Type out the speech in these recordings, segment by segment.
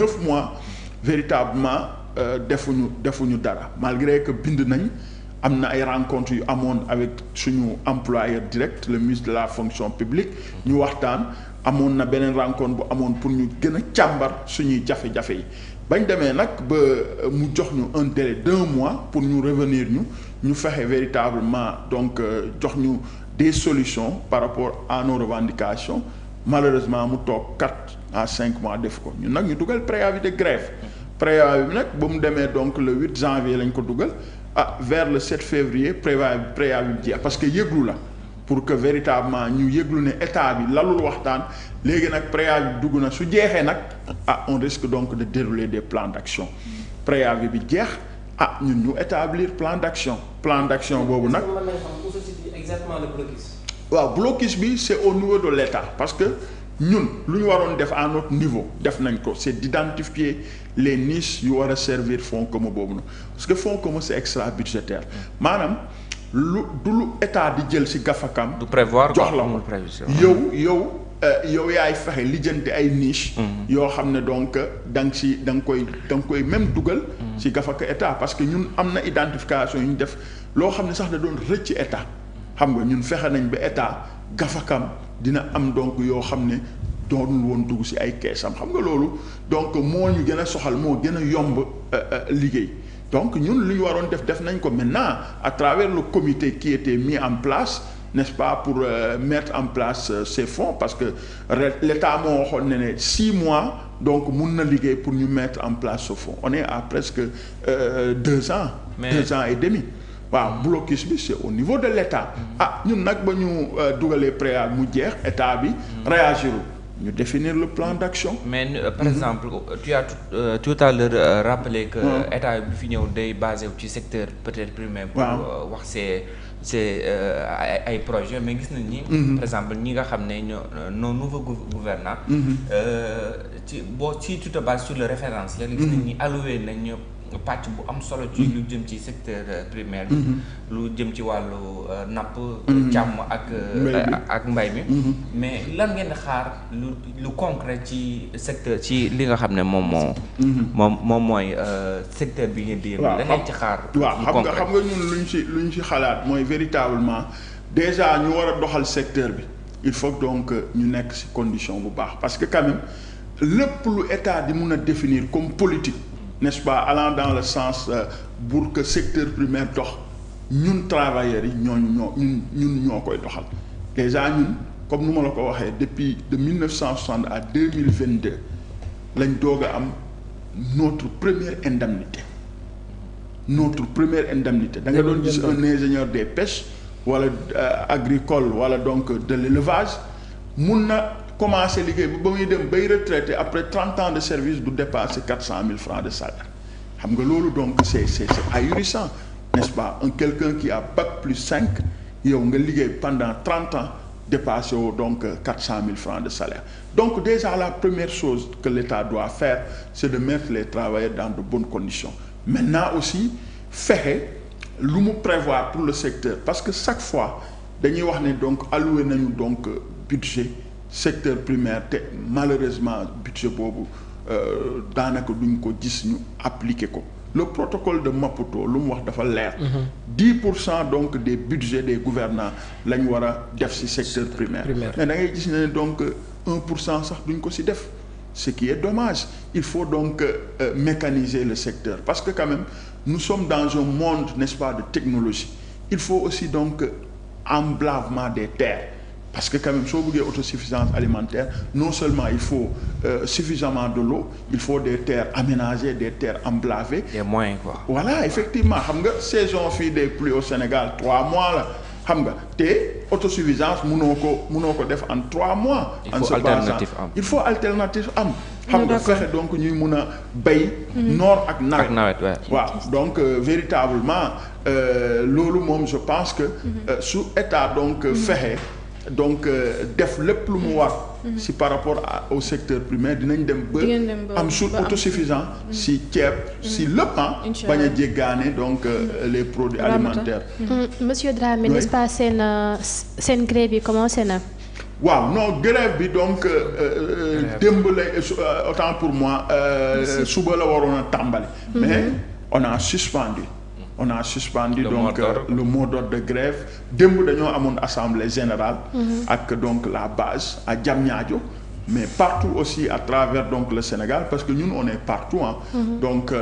9 mois véritablement defuñu dara malgré que bind nañ am na ay rencontres yu amoon avec suñu employeur direct le ministre de la fonction publique ñu waxtaan amoon na beneen rencontre bu amoon pour ñu gën a càmbar suñuy jafe-jafe yi bañ demee nag ba mu jox ñu un délai d'1 mois pour ñu revenir ñu fexe véritablement donc jox ñu des solutions par rapport à nos revendications malheureusement mu toog 4 à 5 mois def ko ñun nag ñu dugal préavis de grève préavis bi nag ba mu demee donc le 8 janvier lañ ko dugal vers le 7 février préavis bi jeex parce que yëglu la pour que véritablement ñu yëglu ne état bi lalul waxtaan léegi nag préavis bi dugg na su jeexee nag on risque donc de dérouler des plans d'action préavis bi jeex ñun ñu établir plan d'action boobu nag. exactement le blocus. waaw blocus bi c'est au niveau de l'état parce que ñun lu ñu waroon def à notre niveau def nañ ko c'est d'identifier les niches yu war a servir fonds commun boobu na parce que fonds commun c'est extra budgétaire maanaam lu état di jël ci gafakam. du prévoir jox la ko yow yaay fexe lijjanti ay niche yoo xam ne donc da nga koy même dugal ci gafaka état parce que ñun am na identification yu ñu def loo xam ne sax da doon rëcc état xam nga ñun fexe nañ ba état gafakam dina am donc yoo xam ne doonul woon dugg ci ay keesam xam nga loolu donc moo ñu gën a soxal moo gën a yomb liggéey donc ñun lu ñu waroon def nañ ko maintenant à travers le comité qui était mis en place n'est-ce pas pour mettre en place ces fonds parce que l'État moo waxoon ne 6 mois donc mun na liggéey pour ñu mettre en place ce fonds on est à presque 2 ans. 2 ans et demi. waaw blocus bi c'est au niveau de l'État. ñun nag ba ñu dugalee préavis mu jeex état bi réagirul ñu définir le plan d'action. mais par exemple tu as tout à l'heure rappelé que état bi fi ñëw day basé wu ci secteur peut-être primaire. pour wax c'est ay projet mais gis nañ ni. par exemple ñi nga xam ne nos nouveaux gouvernants. si tu te bases sur le référentiel. gis nañ ni alloué nañ pàcc bu am solo ci lu jëm ci secteur primaire bi. lu jëm ci wàllu napp. càmm ak mbay mi. mais lan ngeen xaar lu concret ci secteur ci li nga xam ne moom mooy secteur bi ngeen di yëngu. da ngeen ci xaar. waaw xam nga ñun luñ ci xalaat mooy véritablement déjà ñu war a doxal secteur bi il faut donc ñu nekk ci condition bu baax parce que quand même lépp lu état di mun a définir comme politique. n'est-ce pas allant dans le sens pour que secteur primaire dox ñun travailleurs yi ñun ñoo koy doxal déjà ñun comme nu ma la ko waxee depuis de 1960 à 2022 lañ doog a am notre première indemnité da nga doon gis un ingénieur des pêches wala agricole wala donc de l'élevage mun na commencer liggéey ba muy dem bay retraité après 30 ans de service du dépasser 400 000 francs de salaire xam nga loolu donc c'est ahurissant n'est-ce pas quelqu'un qui a bac+5 yow nga liggéey pendant 30 ans dépassé wu donc 400 000 francs de salaire donc déjà la première chose que l'État doit faire c'est de mettre les travailleurs dans de bonnes conditions maintenant aussi fexe lu mu prévoir pour le secteur parce que chaque fois dañuy wax ne donc alloué nañu donc budget secteur primaire te malheureusement budget boobu daanaka duñ ko gis ñu appliquer ko le protocole de Maputo lu mu wax dafa leer 10% donc des budgets des gouvernants lañ war a def ci secteur primaire mais da ngay gis ne donc 1% sax duñ ko ci def ce qui est dommage il faut donc mécaniser le secteur parce que quand même nous sommes dans un monde n'est-ce pas de technologie il faut aussi donc emblavement des terres parce que quand même soo bëggee autosuffisance alimentaire non seulement il faut suffisamment de l'eau il faut des terres aménagées des terres emblavées. des moyens quoi. voilà effectivement xam nga saison fii des pluies au Sénégal 3 mois la xam nga te autosuffisance mënoo ko def en 3 mois. il faut alternative am. xam nga fexe donc ñuy mun a bay. noor ak nawet waaw donc véritablement loolu moom je pense que. su état donc fexe. donc def lépp lu mu war si par rapport au secteur primaire dinañ dem ba am autosuffisant si ceeb si lépp bañ a jéggaane donc les produits alimentaires. Monsieur Dramé, n'est-ce pas seen grève bi commencé na. waaw non grève bi donc démb lay autant pour moi suba la waroon a tàmbali. mais on a suspendu donc le mot d'ordre de grève démb dañoo amoon assemblée générale. ak donc la base à Diamniadio. mais partout aussi à travers donc le Sénégal parce que ñun on est partout donc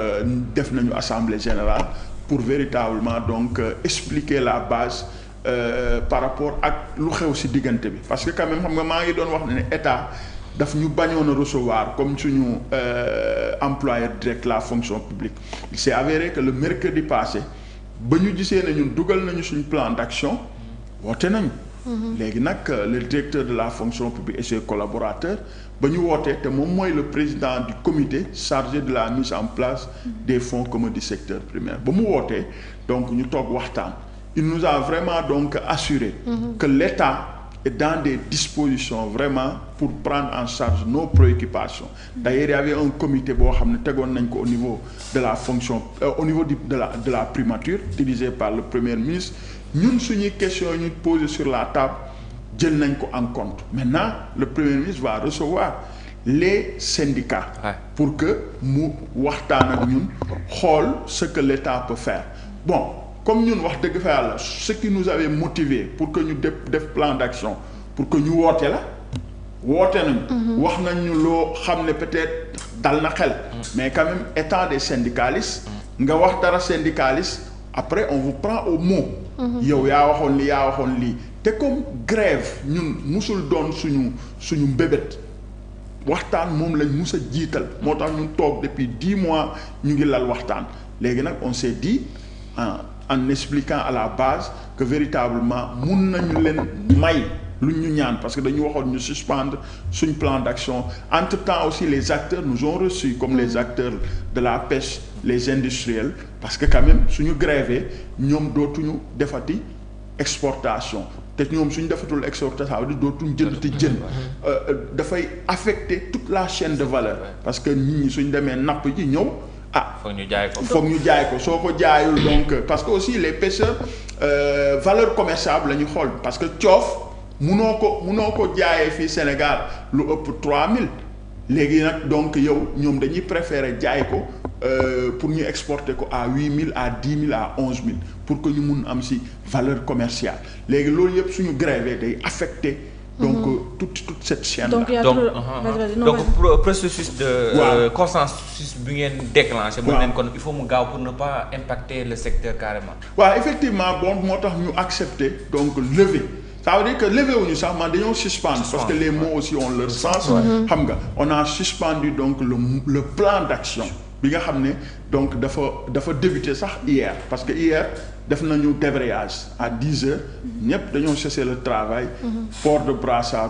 def nañu assemblée générale pour véritablement donc expliquer la base par rapport ak lu xew ci diggante bi parce que quand même xam nga maa ngi doon wax ne état daf ñu bañoon a recevoir comme suñu employeur direct la fonction publique il s'est avéré que le mercredi passé ba ñu gisee ne ñun dugal nañu suñu plan d'action woote nañu. léegi nag le directeur de la fonction publique et ses collaborateurs ba ñu wootee te moom mooy le président du comité chargé de la mise en place des fonds communs du secteur primaire ba mu wootee donc ñu toog waxtaan il nous a vraiment donc assuré que l'État est dans des dispositions vraiment pour prendre en charge nos préoccupations d'ailleurs il y avait un comité boo xam ne tegoon nañ ko au niveau de la fonction au niveau de la primature dirigé par le premier ministre ñun suñuy question ñu posé sur la table jël nañ ko en compte maintenant le premier ministre va recevoir les syndicats pour que mu waxtaan ak ñun xool ce que l'État peut faire bon comme ñun wax dëgg fa yàlla ce qui nous avait motivé pour que ñu def plan d'action pour que ñu woote nañu wax nañu loo xam ne peut-être dal na xel mais quand même étant des syndicalistes nga wax dara syndicaliste après on vous prend au mot yow yaa waxoon lii te comme grève ñun musul doon suñu mbébét waxtaan moom lañ mus a jiital moo tax ñu toog depuis 10 mois ñu ngi lal waxtaan léegi nag on s'est dit en expliquant à la base que véritablement mun nañu leen may lu ñu ñaan parce que dañu waxoon ñu suspendre suñ plan d'action entre-temps aussi les acteurs nous ont reçus comme les acteurs de la pêche les industriels parce que quand même suñu grévé ñoom dootuñu defati exportation te ñoom suñu defatul exportation di dootuñu jëndati jën dafay affecter toute la chaîne de valeur parce que nit ñi suñ demee napp ji ñëw foog ñu jaay ko soo ko jaayul donc parce que aussi les pêcheurs valeur commerciable la ñu xool parce que coof munoo ko jaayee fii Sénégal lu ëpp 3000 léegi nag donc yow ñoom dañuy préférer jaay ko pour ñu exporter ko à 8000 à 10 000 à 11 000 pour que ñu mun am ci valeur commerciale léegi loolu yëpp suñu grève day affecter donc toute cette chaîne là. donc processus de consensus bi ngeen déclenché. mën nañ kon il faut mu gaaw pour ne pas impacter le secteur carrément. waaw effectivement bon moo tax ñu accepter donc lever. ça veut dire que levé wuñu sax man dañoo suspendre parce que les mots aussi ont leur sens xam nga on a suspendu donc le plan d'action bi nga xam ne donc dafa débuté sax hier parce que hier def nañu débrayage à 10 heures ñëpp dañoo cesser le travail port de brassard